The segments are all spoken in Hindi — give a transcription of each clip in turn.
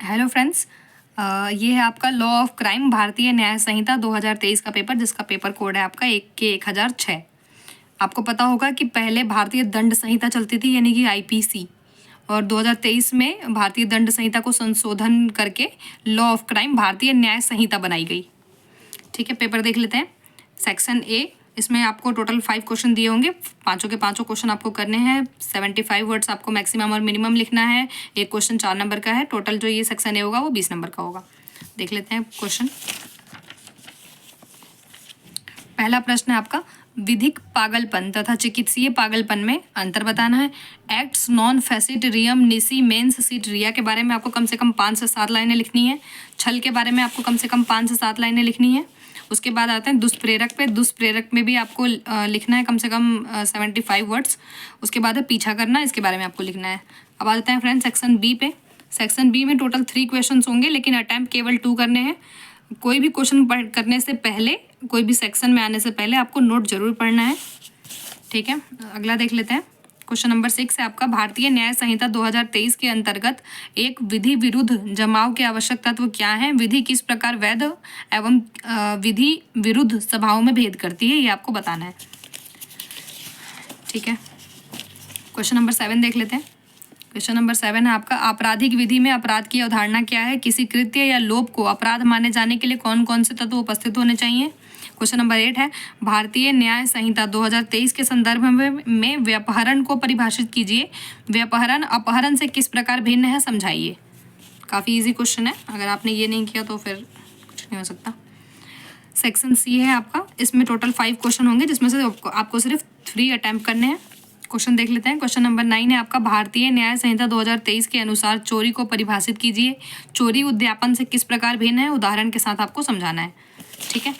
हेलो फ्रेंड्स, ये है आपका लॉ ऑफ क्राइम भारतीय न्याय संहिता 2023 का पेपर, जिसका पेपर कोड है आपका 1006। आपको पता होगा कि पहले भारतीय दंड संहिता चलती थी, यानी कि आईपीसी, और 2023 में भारतीय दंड संहिता को संशोधन करके लॉ ऑफ क्राइम भारतीय न्याय संहिता बनाई गई। ठीक है, पेपर देख लेते हैं। सेक्शन ए, इसमें आपको टोटल 5 क्वेश्चन दिए होंगे। पांचों के पांचों क्वेश्चन आपको करने हैं। 75 वर्ड्स आपको मैक्सिमम और मिनिमम लिखना है। एक क्वेश्चन 4 नंबर का है। टोटल जो ये सेक्शन ए होगा वो 20 नंबर का होगा। देख लेते हैं क्वेश्चन। पहला प्रश्न है आपका, विधिक पागलपन तथा चिकित्सीय पागलपन में अंतर बताना है। Acts non face it रियम निसी mains seat रिया के बारे में आपको कम से कम 5 से 7 लाइनें लिखनी है। छल के बारे में आपको कम से कम 5 से 7 लाइनें लिखनी है। उसके बाद आते हैं दुष्प्रेरक पे। दुष्प्रेरक में भी आपको लिखना है कम से कम 75 वर्ड्स। उसके बाद है पीछा करना, इसके बारे में आपको लिखना है। अब आ जाते हैं फ्रेंड्स सेक्शन बी पे। सेक्शन बी में टोटल 3 क्वेश्चन होंगे, लेकिन अटैम्प्ट केवल 2 करने हैं। कोई भी क्वेश्चन करने से पहले, कोई भी सेक्शन में आने से पहले आपको नोट जरूर पढ़ना है। ठीक है, अगला देख लेते हैं। क्वेश्चन नंबर 6 है आपका, भारतीय न्याय संहिता 2023 के अंतर्गत एक विधि विरुद्ध जमाव के आवश्यक तत्व क्या है? विधि किस प्रकार वैध एवं विधि विरुद्ध सभाओं में भेद करती है, ये आपको बताना है। ठीक है, क्वेश्चन नंबर 7 देख लेते हैं। क्वेश्चन नंबर 7 है आपका, आपराधिक विधि में अपराध की अवधारणा क्या है? किसी कृत्य या लोप को अपराध माने जाने के लिए कौन कौन से तत्व उपस्थित होने चाहिए? क्वेश्चन नंबर 8 है, भारतीय न्याय संहिता 2023 के संदर्भ में व्यापहरण को परिभाषित कीजिए। व्यापहरण अपहरण से किस प्रकार भिन्न है, समझाइए। काफ़ी इजी क्वेश्चन है, अगर आपने ये नहीं किया तो फिर कुछ नहीं हो सकता। सेक्शन सी है आपका, इसमें टोटल 5 क्वेश्चन होंगे, जिसमें से आपको सिर्फ 3 अटैम्प्ट करने हैं। क्वेश्चन देख लेते हैं। क्वेश्चन नंबर 9 है आपका, भारतीय न्याय संहिता 2023 के अनुसार चोरी को परिभाषित कीजिए। चोरी उद्यापन से किस प्रकार भिन्न है, उदाहरण के साथ आपको समझाना है। ठीक है,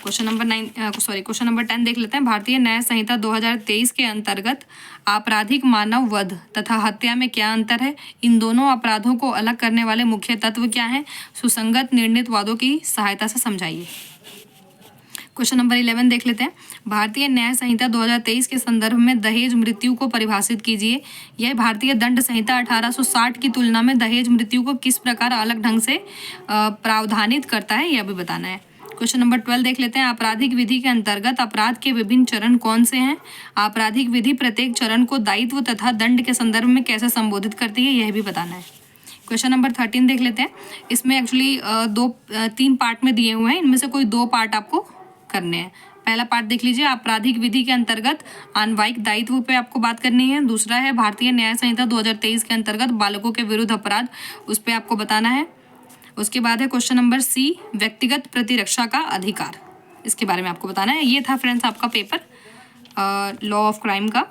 क्वेश्चन नंबर 10 देख लेते हैं। भारतीय न्याय संहिता 2023 के अंतर्गत आपराधिक मानव वध तथा हत्या में क्या अंतर है? इन दोनों अपराधों को अलग करने वाले मुख्य तत्व क्या हैं? सुसंगत निर्णित वादों की सहायता से समझाइए। क्वेश्चन नंबर 11 देख लेते हैं। भारतीय न्याय संहिता 2023 के संदर्भ में दहेज मृत्यु को परिभाषित कीजिए। यह भारतीय दंड संहिता 1860 की तुलना में दहेज मृत्यु को किस प्रकार अलग ढंग से प्रावधानित करता है, यह भी बताना है। क्वेश्चन नंबर 12 देख लेते हैं। आपराधिक विधि के अंतर्गत अपराध के विभिन्न चरण कौन से हैं? आपराधिक विधि प्रत्येक चरण को दायित्व तथा दंड के संदर्भ में कैसे संबोधित करती है, यह भी बताना है। क्वेश्चन नंबर 13 देख लेते हैं। इसमें एक्चुअली 3 पार्ट में दिए हुए हैं, इनमें से कोई 2 पार्ट आपको करने हैं। पहला पार्ट देख लीजिए, आपराधिक विधि के अंतर्गत अन्वयिक दायित्व पे आपको बात करनी है। दूसरा है भारतीय न्याय संहिता 2023 के अंतर्गत बालकों के विरुद्ध अपराध, उस पर आपको बताना है। उसके बाद है क्वेश्चन नंबर सी, व्यक्तिगत प्रतिरक्षा का अधिकार, इसके बारे में आपको बताना है। ये था फ्रेंड्स आपका पेपर लॉ ऑफ क्राइम का।